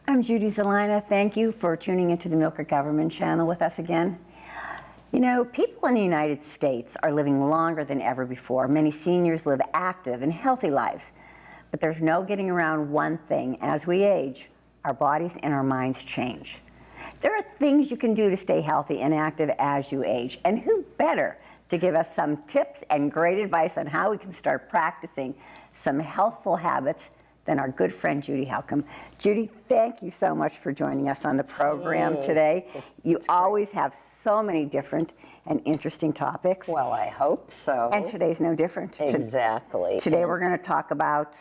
I'm Judy Zelina. Thank you for tuning into the Millcreek Government Channel with us again. You know, people in the United States are living longer than ever before. Many seniors live active and healthy lives. But there's no getting around one thing. As we age, our bodies and our minds change. There are things you can do to stay healthy and active as you age. And who better to give us some tips and great advice on how we can start practicing some healthful habits than our good friend Judy Helcom. Judy, thank you so much for joining us on the program today. You always have so many different and interesting topics. Well, I hope so. And today's no different. Exactly. Today we're going to talk about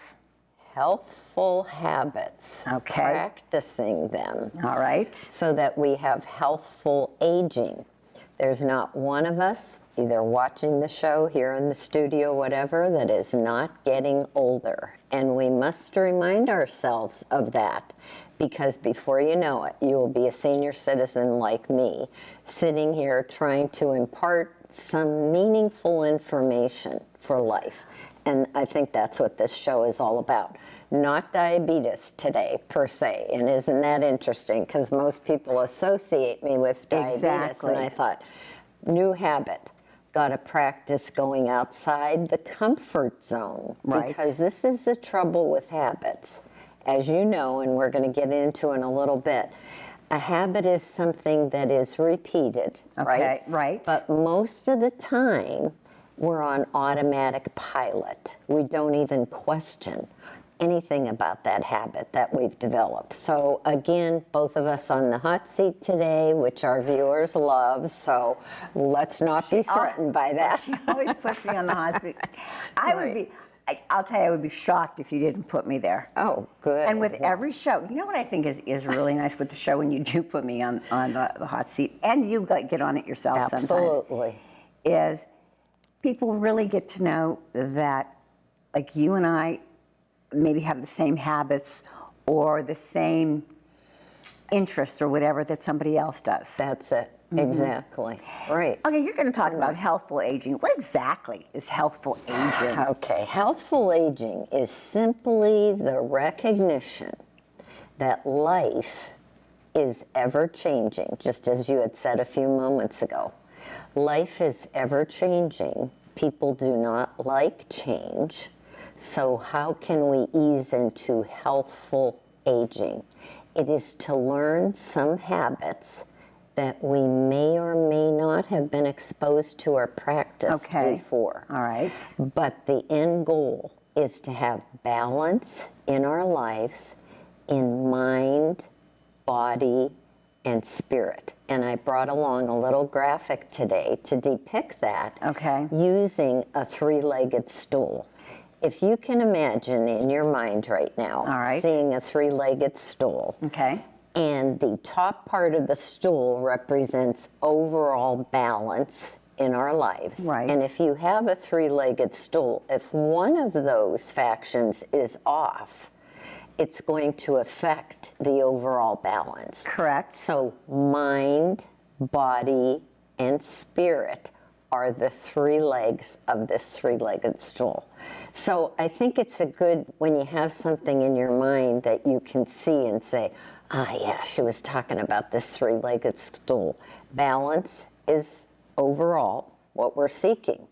healthful habits. Okay. Practicing them. All right. So that we have healthful aging. There's not one of us, either watching the show here in the studio, whatever, that is not getting older. And we must remind ourselves of that, because before you know it, you will be a senior citizen like me, sitting here trying to impart some meaningful information for life. And I think that's what this show is all about. Not diabetes today, per se. And isn't that interesting? Because most people associate me with diabetes. Exactly. And I thought, new habit. Got to practice going outside the comfort zone. Right. Because this is the trouble with habits. As you know, and we're going to get into in a little bit, a habit is something that is repeated, Okay, right? right. But most of the time, we're on automatic pilot. We don't even question anything about that habit that we've developed. So again, both of us on the hot seat today, which our viewers love, so let's not be threatened by that. She always puts me on the hot seat. I'll tell you, I would be shocked if you didn't put me there. Oh, good. And with every show, you know what I think is really nice with the show when you do put me on the hot seat, and you get on it yourself sometimes. Absolutely. Is people really get to know that, like, you and I maybe have the same habits or the same interests or whatever that somebody else does. That's it. Exactly. Right. Okay, you're going to talk about healthful aging. What exactly is healthful aging? Okay, healthful aging is simply the recognition that life is ever changing, just as you had said a few moments ago. Life is ever changing. People do not like change. So how can we ease into healthful aging? It is to learn some habits that we may or may not have been exposed to or practiced before. All right. But the end goal is to have balance in our lives in mind, body, and spirit. And I brought along a little graphic today to depict that using a three-legged stool. If you can imagine in your mind right now, seeing a three-legged stool, and the top part of the stool represents overall balance in our lives. Right. And if you have a three-legged stool, if one of those factions is off, it's going to affect the overall balance. Correct. So mind, body, and spirit are the three legs of this three-legged stool. So I think it's a good, when you have something in your mind that you can see and say, yeah, she was talking about this three-legged stool. Balance is overall what we're seeking.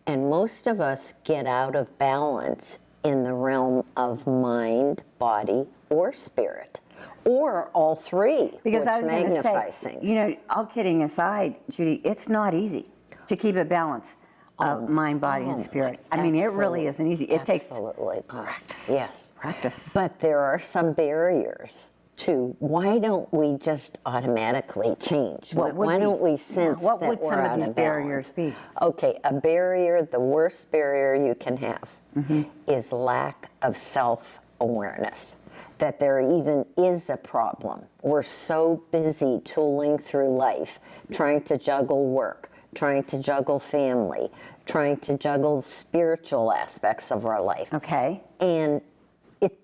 And most of us get out of balance in the realm of mind, body, or spirit, or all three, because I was going to say, things. You know, all kidding aside, Judy, it's not easy to keep a balance of mind, body, and spirit. I mean, it really isn't easy. It takes practice. Yes. Practice. But there are some barriers to why don't we just automatically change? Why don't we sense what that would we're some out of these of barriers balance? be? Okay, a barrier, the worst barrier you can have is lack of self-awareness. That there even is a problem. We're so busy tooling through life, trying to juggle work, trying to juggle family, trying to juggle spiritual aspects of our life. Okay. And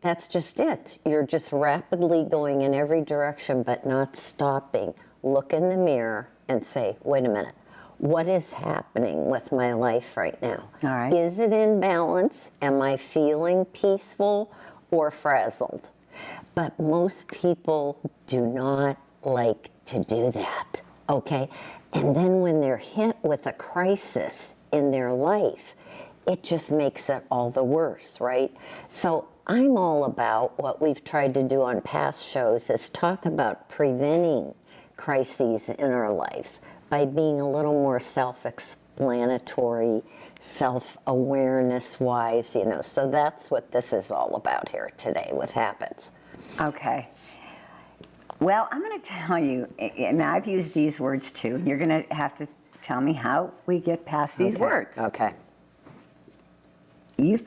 that's just it. You're just rapidly going in every direction, but not stopping. Look in the mirror and say, wait a minute, what is happening with my life right now? All right. Is it in balance? Am I feeling peaceful or frazzled? But most people do not like to do that, okay? And then when they're hit with a crisis in their life, it just makes it all the worse, right? So I'm all about what we've tried to do on past shows is talk about preventing crises in our lives by being a little more self-explanatory, self-awareness wise, you know. So that's what this is all about here today with habits. Okay. Well, I'm going to tell you, and I've used these words too, and you're going to have to tell me how we get past these words. Okay.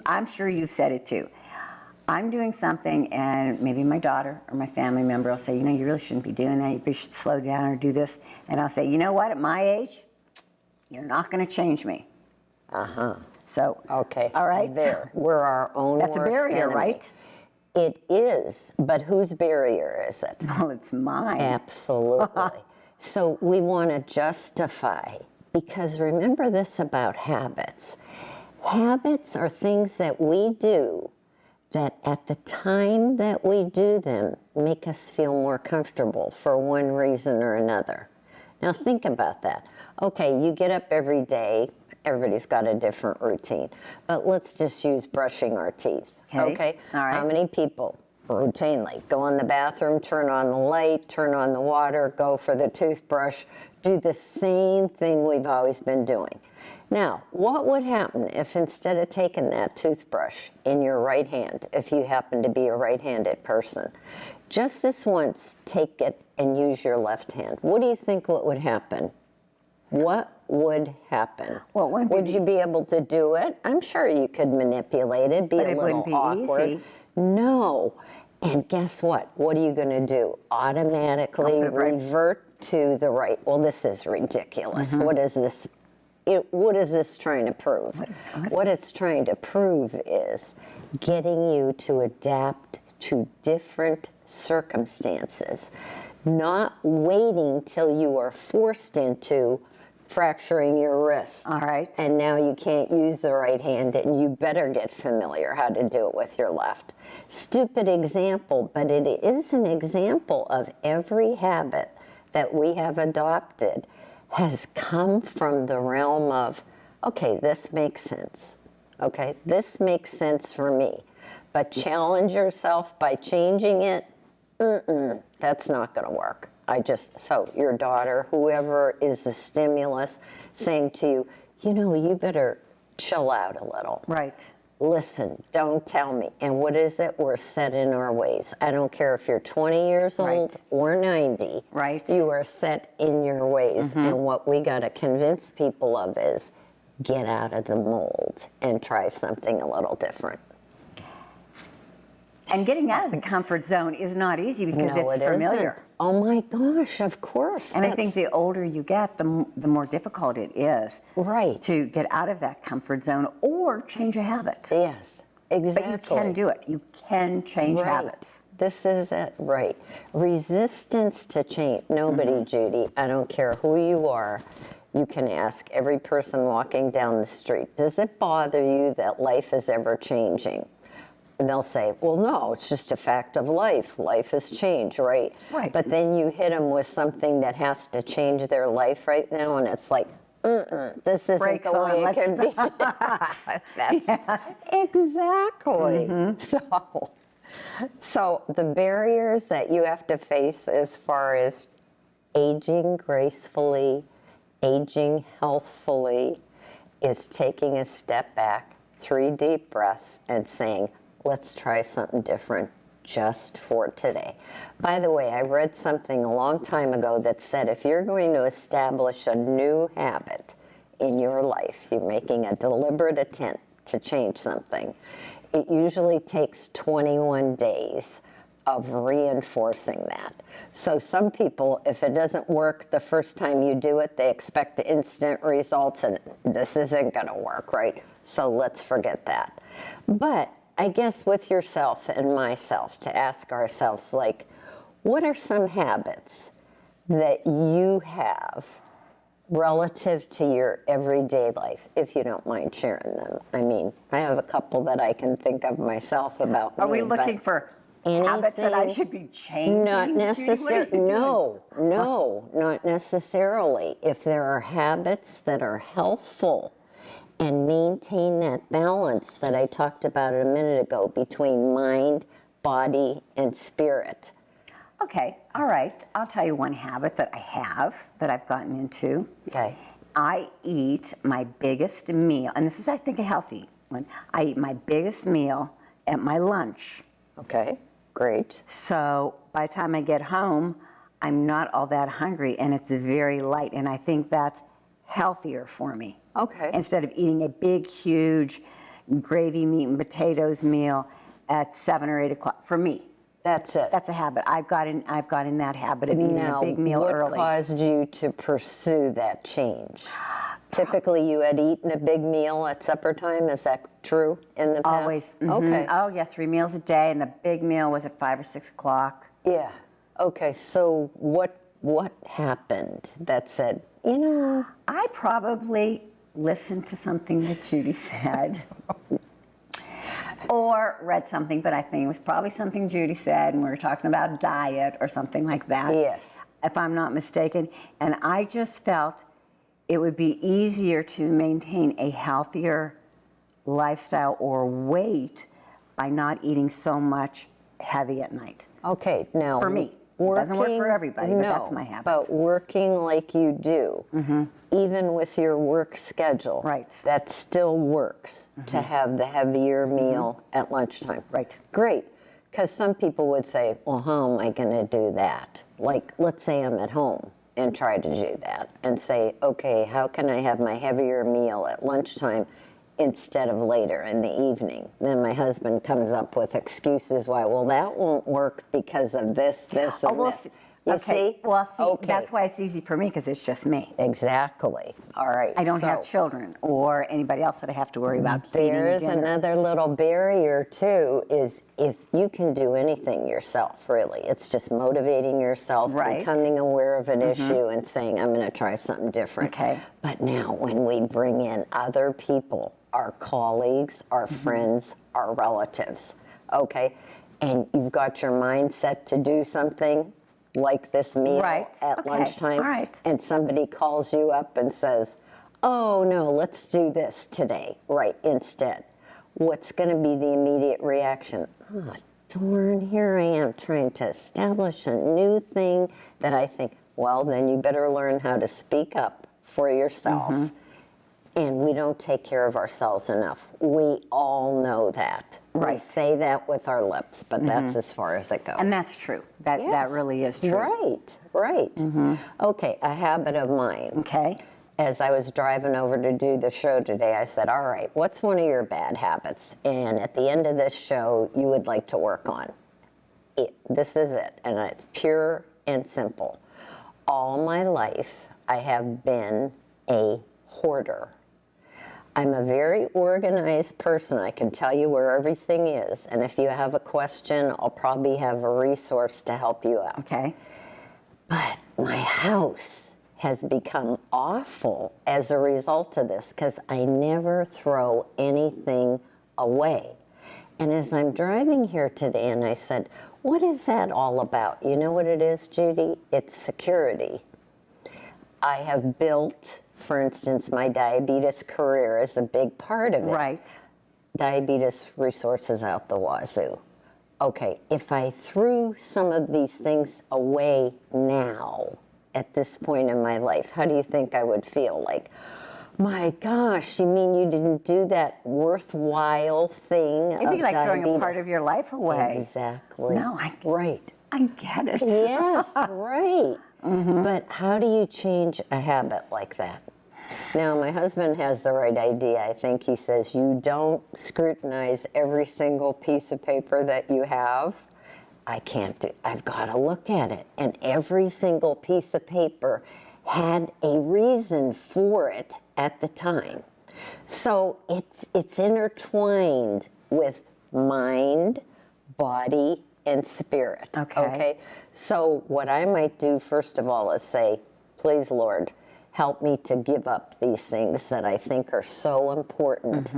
I'm sure you've said it too. I'm doing something, and maybe my daughter or my family member will say, you know, you really shouldn't be doing that. You should slow down or do this. And I'll say, you know what? At my age, you're not going to change me. Uh-huh. So, okay. All right. There. We're our own That's a worst barrier, enemy. right? It is, but whose barrier is it? Well, it's mine. Absolutely. So we want to justify, because remember this about habits. Habits are things that we do that at the time that we do them make us feel more comfortable for one reason or another. Now think about that. Okay, you get up every day. Everybody's got a different routine. But let's just use brushing our teeth. Okay? All right. How many people routinely go in the bathroom, turn on the light, turn on the water, go for the toothbrush, do the same thing we've always been doing? Now, what would happen if instead of taking that toothbrush in your right hand, if you happen to be a right-handed person, just this once, take it and use your left hand? What do you think what would happen? What would happen? Well, would you be able to do it? I'm sure you could manipulate it, be But a it little wouldn't be awkward. easy. No. And guess what? What are you going to do? Automatically revert to the right. Well, this is ridiculous. Mm-hmm. What is this? What is this trying to prove? What it's trying to prove is getting you to adapt to different circumstances, not waiting till you are forced into fracturing your wrist. All right. And now you can't use the right hand, and you better get familiar how to do it with your left. Stupid example, but it is an example of every habit that we have adopted has come from the realm of, okay, this makes sense. Okay, this makes sense for me. But challenge yourself by changing it, that's not going to work. So your daughter, whoever is the stimulus, saying to you, you know, you better chill out a little. Right. Listen, don't tell me. And what is it? We're set in our ways. I don't care if you're 20 years old or 90. Right. You are set in your ways. Mm-hmm. And what we got to convince people of is get out of the mold and try something a little different. And getting out of the comfort zone is not easy because it's familiar. Isn't. Oh my gosh, of course. And I think the older you get, the more difficult it is to get out of that comfort zone or change a habit. Yes, exactly. But you can do it. You can change habits. This is it, right. Resistance to change. Nobody, Judy, I don't care who you are, you can ask every person walking down the street, does it bother you that life is ever changing? And they'll say, well, no, it's just a fact of life. Life has changed, right? Right. But then you hit them with something that has to change their life right now, and it's like, this isn't Brakes the way it can be. Exactly. Mm-hmm. So the barriers that you have to face as far as aging gracefully, aging healthfully, is taking a step back, 3 deep breaths, and saying, let's try something different just for today. By the way, I read something a long time ago that said if you're going to establish a new habit in your life, you're making a deliberate attempt to change something, it usually takes 21 days of reinforcing that. So some people, if it doesn't work the first time you do it, they expect instant results, and this isn't going to work, right? So let's forget that. But I guess with yourself and myself, to ask ourselves, like, what are some habits that you have relative to your everyday life, if you don't mind sharing them? I mean, I have a couple that I can think of myself about. Are we looking for habits that I anything- should be changing? Not Judy? What are necessarily. you doing? No, not necessarily. If there are habits that are healthful and maintain that balance that I talked about a minute ago between mind, body, and spirit. Okay, all right. I'll tell you one habit that I have that I've gotten into. Okay. I eat my biggest meal, and this is, I think, a healthy one. I eat my biggest meal at my lunch. Okay, great. So by the time I get home, I'm not all that hungry, and it's very light, and I think that's healthier for me. Okay. Instead of eating a big, huge gravy, meat, and potatoes meal at 7 or 8 o'clock. For me, That's it. that's a habit. I've got in that habit of eating a big meal what early. caused you to pursue that change? Typically, you had eaten a big meal at supper time. Is that true in the past? Always. Okay. Oh, yeah, 3 meals a day, and the big meal was at 5 or 6 o'clock. Yeah. Okay. So what happened that said, I probably listened to something that Judy said or read something, but I think it was probably something Judy said, and we were talking about diet or something like that. Yes. If I'm not mistaken. And I just felt it would be easier to maintain a healthier lifestyle or weight by not eating so much heavy at night. Okay. Now, For me. It doesn't work for everybody, but that's my habit. But working like you do, even with your work schedule, Right. that still works to have the heavier meal at lunchtime. Right. Great. Because some people would say, well, how am I going to do that? Like, let's say I'm at home and try to do that and say, okay, how can I have my heavier meal at lunchtime instead of later in the evening? Then my husband comes up with excuses why, well, that won't work because of this, and well, this. You see? Well, see, Okay. that's why it's easy for me, because it's just me. Exactly. All right. I don't have so children or anybody else that I have to worry about feeding There's dinner. another little barrier too, is if you can do anything yourself, really. It's just motivating yourself, Right. becoming aware of an issue and saying, I'm going to try something different. Okay. But now when we bring in other people, our colleagues, our friends, our relatives, okay, and you've got your mindset to do something like this meal Right. at Okay. lunchtime, All right. and somebody calls you up and says, oh no, let's do this today, right, instead. What's going to be the immediate reaction? Oh, darn, here I am trying to establish a new thing that I think, well, then you better learn how to speak up for yourself. And we don't take care of ourselves enough. We all know that. We Right. say that with our lips, but that's as far as it goes. And that's true. That Yes. really is true. Right. Okay, a habit of mine. Okay. As I was driving over to do the show today, I said, all right, what's one of your bad habits? And at the end of this show, you would like to work on. This is it, and it's pure and simple. All my life, I have been a hoarder. I'm a very organized person. I can tell you where everything is, and if you have a question, I'll probably have a resource to help you out. Okay. But my house has become awful as a result of this because I never throw anything away. And as I'm driving here today, and I said, what is that all about? You know what it is, Judy? It's security. I have built, for instance, my diabetes career is a big part of it. Right. Diabetes resources out the wazoo. Okay, if I threw some of these things away now, at this point in my life, how do you think I would feel? Like, my gosh, you mean you didn't do that worthwhile thing? It'd be like throwing a part diabetes? of your life away. Exactly. No, Right. I get it. Yes, right. But how do you change a habit like that? Now, my husband has the right idea. I think he says you don't scrutinize every single piece of paper that you have. I can't do. I've got to look at it, and every single piece of paper had a reason for it at the time. So it's intertwined with mind, body, and spirit. Okay. So what I might do first of all is say, please, Lord, help me to give up these things that I think are so important,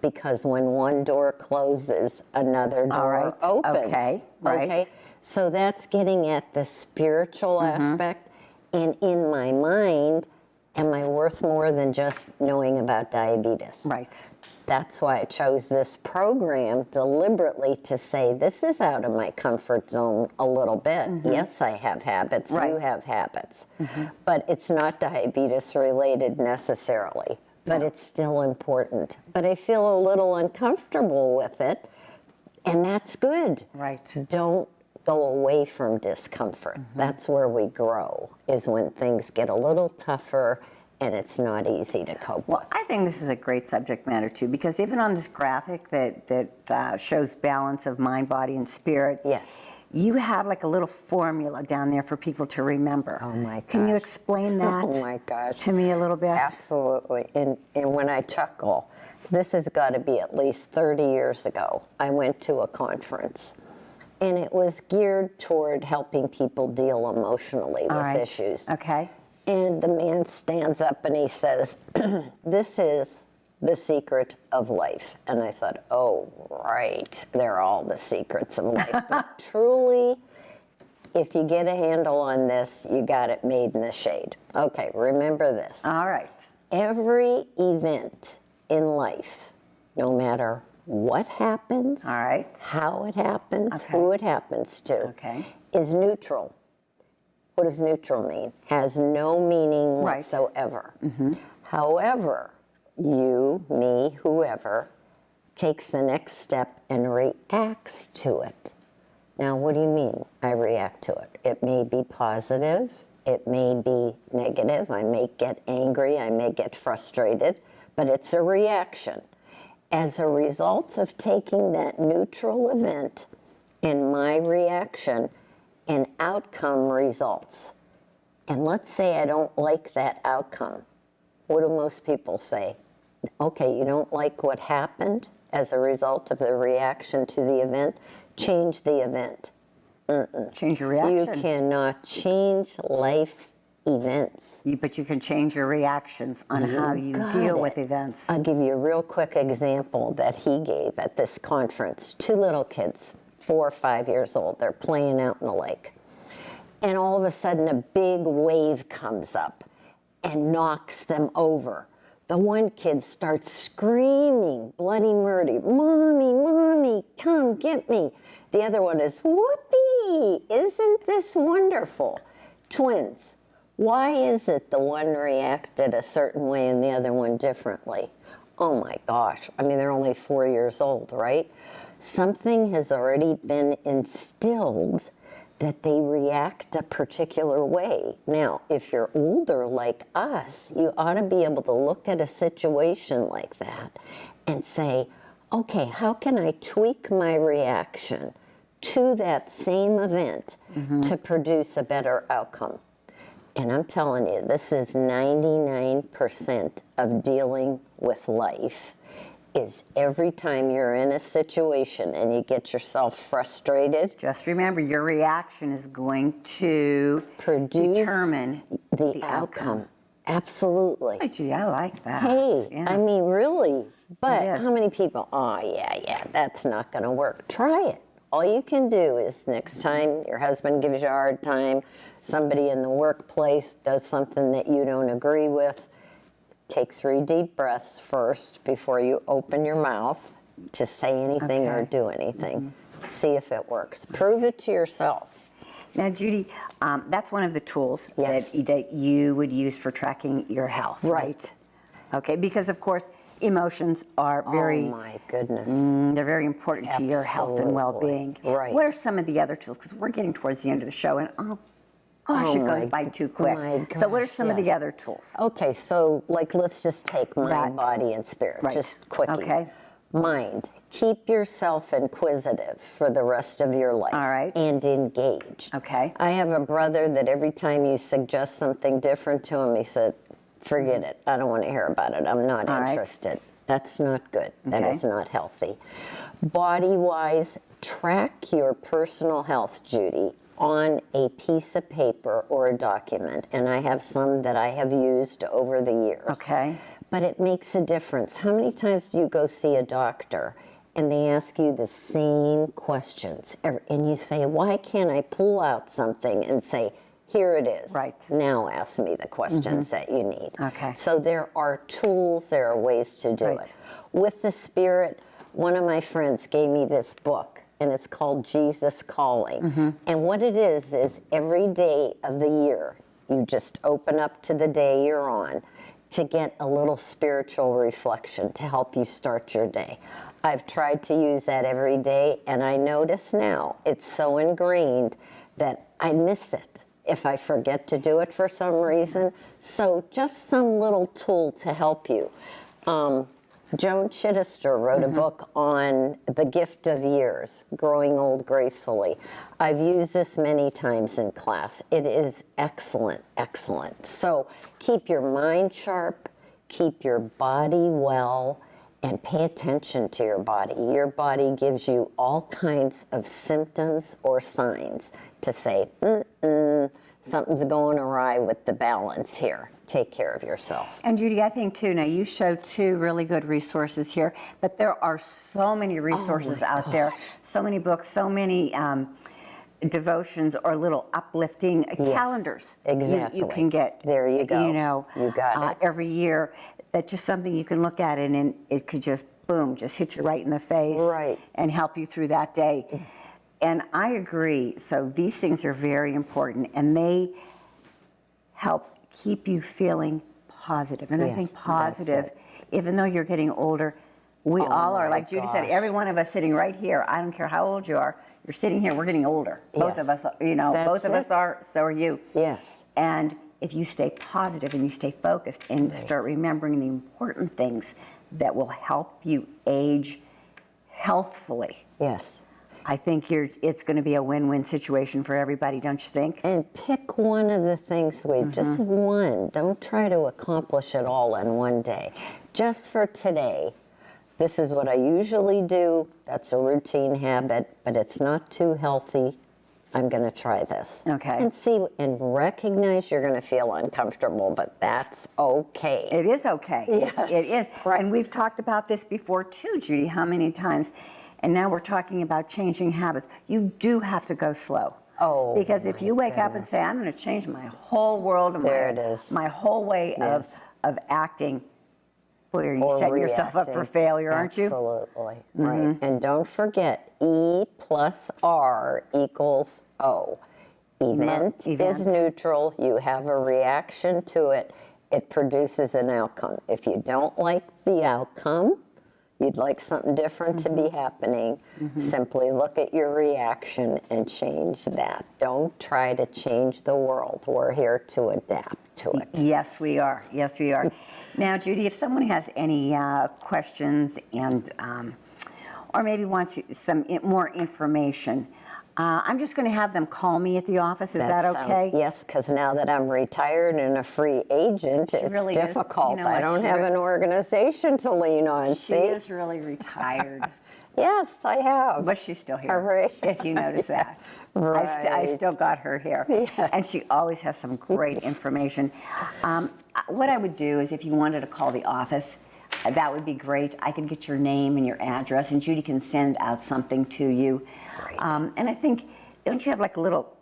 because when one door closes, another door opens. Okay, right. Okay? So that's getting at the spiritual aspect. And in my mind, am I worth more than just knowing about diabetes? Right. That's why I chose this program deliberately, to say this is out of my comfort zone a little bit. Yes, I have habits. Right. You have habits. But it's not diabetes related necessarily. But it's still important. But I feel a little uncomfortable with it, and that's good. Right. Don't go away from discomfort. That's where we grow, is when things get a little tougher and it's not easy to cope with. Well, I think this is a great subject matter too, because even on this graphic that shows balance of mind, body, and spirit, Yes. you have like a little formula down there for people to remember. Oh my gosh. Can you explain that Oh my gosh. to me a little bit? Absolutely. And when I chuckle, this has got to be at least 30 years ago. I went to a conference, and it was geared toward helping people deal emotionally with issues. Okay. And the man stands up and he says, this is the secret of life. And I thought, oh, right, they're all the secrets of life. But truly, if you get a handle on this, you got it made in the shade. Okay, remember this. All right. Every event in life, no matter what happens, All right. how it happens, Okay. who it happens to, Okay. is neutral. What does neutral mean? Has no meaning Right. whatsoever. However, you, me, whoever, takes the next step and reacts to it. Now, what do you mean I react to it? It may be positive, it may be negative, I may get angry, I may get frustrated, but it's a reaction. As a result of taking that neutral event and my reaction, an outcome results. And let's say I don't like that outcome. What do most people say? Okay, you don't like what happened as a result of the reaction to the event? Change the event. Change your reaction. You cannot change life's events. But you can change your reactions on how you got deal it. with events. I'll give you a real quick example that he gave at this conference. Two little kids, 4 or 5 years old. They're playing out in the lake. And all of a sudden, a big wave comes up and knocks them over. The one kid starts screaming, bloody murder, "Mommy, Mommy, come get me." The other one is, "Whoopee, isn't this wonderful?" Twins. Why is it the one reacted a certain way and the other one differently? Oh my gosh. I mean, they're only 4 years old, right? Something has already been instilled that they react a particular way. Now, if you're older like us, you ought to be able to look at a situation like that and say, okay, how can I tweak my reaction to that same event to produce a better outcome? And I'm telling you, this is 99% of dealing with life, is every time you're in a situation and you get yourself frustrated, Just remember, your reaction is going to Produce determine the outcome. Absolutely. Oh, gee, I like that. Hey, Yeah. I mean, really. But It is. how many people, oh, yeah, that's not going to work. Try it. All you can do is next time your husband gives you a hard time, somebody in the workplace does something that you don't agree with, take 3 deep breaths first before you open your mouth to say anything or Okay. do anything. See if it works. Prove it to yourself. Now, Judy, that's one of the tools Yes. that you would use for tracking your health, Right. Okay, because of course, emotions are very, Oh my goodness. they're very important to your health and Absolutely. well-being. Right. What are some of the other tools? Because we're getting towards the end of the show, and gosh, Oh it my goes by too quick. my So what are gosh, some of the yes. other tools? Okay, so like let's just take mind, That- body, and spirit. Right. Just quickies. Okay. Mind. Keep yourself inquisitive for the rest of your life. All right. And engaged. Okay. I have a brother that every time you suggest something different to him, he said, forget it. I don't want to hear about it. I'm not All right. interested. That's not good. That Okay. is not healthy. Body-wise, track your personal health, Judy, on a piece of paper or a document, and I have some that I have used over the years. Okay. But it makes a difference. How many times do you go see a doctor and they ask you the same questions? And you say, why can't I pull out something and say, here it is. Right. Now ask me the questions that you need. Okay. So there are tools, there are ways to do Right. it. With the Spirit, one of my friends gave me this book, and it's called Jesus Calling. And what it is every day of the year, you just open up to the day you're on to get a little spiritual reflection to help you start your day. I've tried to use that every day, and I notice now it's so ingrained that I miss it if I forget to do it for some reason. So just some little tool to help you. Joan Chittister wrote a book on the gift of years, growing old gracefully. I've used this many times in class. It is excellent, excellent. So keep your mind sharp, keep your body well, and pay attention to your body. Your body gives you all kinds of symptoms or signs to say, something's going awry with the balance here. Take care of yourself. And Judy, I think too, now you showed 2 really good resources here, but there are so many resources out there, so many books, so many devotions or little uplifting calendars. Exactly. You can get. There you go. You know, You got it. every year. That's just something you can look at and it could just, boom, just hit you right in the face. Right. And help you through that day. And I agree. So these things are very important, and they help keep you feeling positive. And I Yes, think that's positive, it. even though you're getting older, we all are. my Like Judy said, gosh. every one of us sitting right here, I don't care how old you are, you're sitting here, we're getting older. Both Yes. of us, you know, That's both of us it. are, so are you. Yes. And if you stay positive and you stay focused and start remembering the important things that will help you age healthfully, Yes. I think it's going to be a win-win situation for everybody, don't you think? And pick one of the things just one. Don't try to accomplish it all in one day. Just for today, this is what I usually do. That's a routine habit, but it's not too healthy. I'm going to try this. Okay. And see, and recognize you're going to feel uncomfortable, but that's okay. It is okay. Yes. It is. Right. And we've talked about this before too, Judy, how many times? And now we're talking about changing habits. You do have to go slow. Oh, Because if my you wake up and goodness. say, I'm going to change my whole world, and There it is. my whole way Yes. of acting, boy, are you Or setting yourself up for reacting. failure, aren't you? Absolutely. Right. And don't forget, E plus R equals O. Event is Event. neutral. You have a reaction to it. It produces an outcome. If you don't like the outcome, you'd like something different to be happening, simply look at your reaction and change that. Don't try to change the world. We're here to adapt to it. Yes, we are. Yes, we are. Now, Judy, if someone has any questions and, or maybe wants some more information, I'm just going to have them call me at the office. Is that sounds- okay? Yes, because now that I'm retired and a free agent, it's really is. difficult. You know I what, don't she have re- an organization to lean on, She see? is really retired, Yes, I have. but she's still here. Hooray. If you notice that. I Right. still got her here. Yes. And she always has some great information. What I would do is if you wanted to call the office, that would be great. I could get your name and your address, and Judy can send out something to you. Great. And I think, don't you have like a little,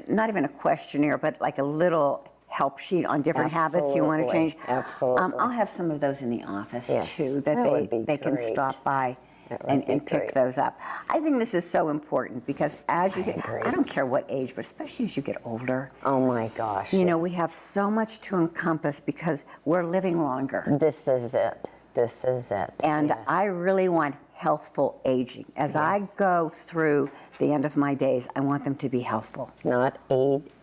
not even a questionnaire, but like a little help sheet on different habits you want to Absolutely. change? Absolutely. I'll have some of those in the office Yes, too, that would be they can great. stop by That would and be pick great. those up. I think this is so important because as you get, agree. I don't care what age, but especially as you get older, Oh my gosh. you know, we yes. have so much to encompass because we're living longer. This is it. This is it. And Yes. I really want healthful aging. As I go through the end of my days, I want them to be healthful. Not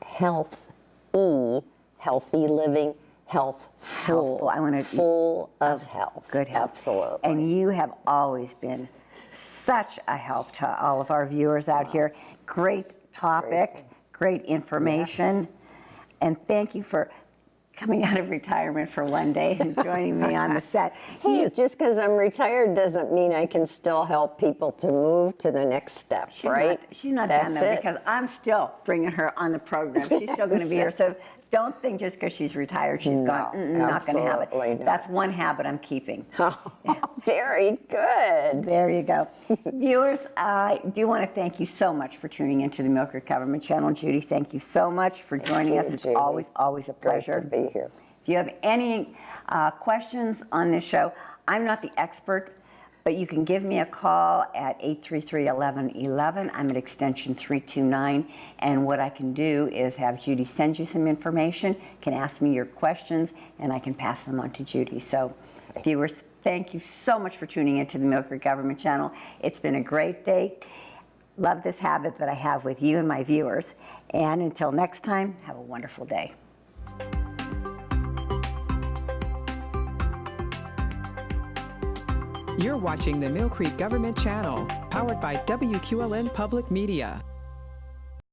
health, healthy living, healthful. Healthful. I want to full of health. good health. Absolutely. And you have always been such a help to all of our viewers out here. Great topic, great information. Yes. And thank you for coming out of retirement for one day and joining me on the set. Hey, just because I'm retired doesn't mean I can still help people to move to the next step, right? She's not That's done though, it. because I'm still bringing her on the program. She's still going to be here. So don't think just because she's retired, she's gone. Not going to have it. absolutely not. That's one habit I'm keeping. Oh, very good. There you go. Viewers, I do want to thank you so much for tuning into the Millcreek Government Channel. Judy, thank you so much for joining us. It's Judy. always a pleasure. Great to be here. If you have any questions on this show, I'm not the expert, but you can give me a call at 833-1111. I'm at extension 329, and what I can do is have Judy send you some information, can ask me your questions, and I can pass them on to Judy. So, viewers, thank you so much for tuning into the Millcreek Government Channel. It's been a great day. Love this habit that I have with you and my viewers. And until next time, have a wonderful day. You're watching the Millcreek Government Channel, powered by WQLN Public Media.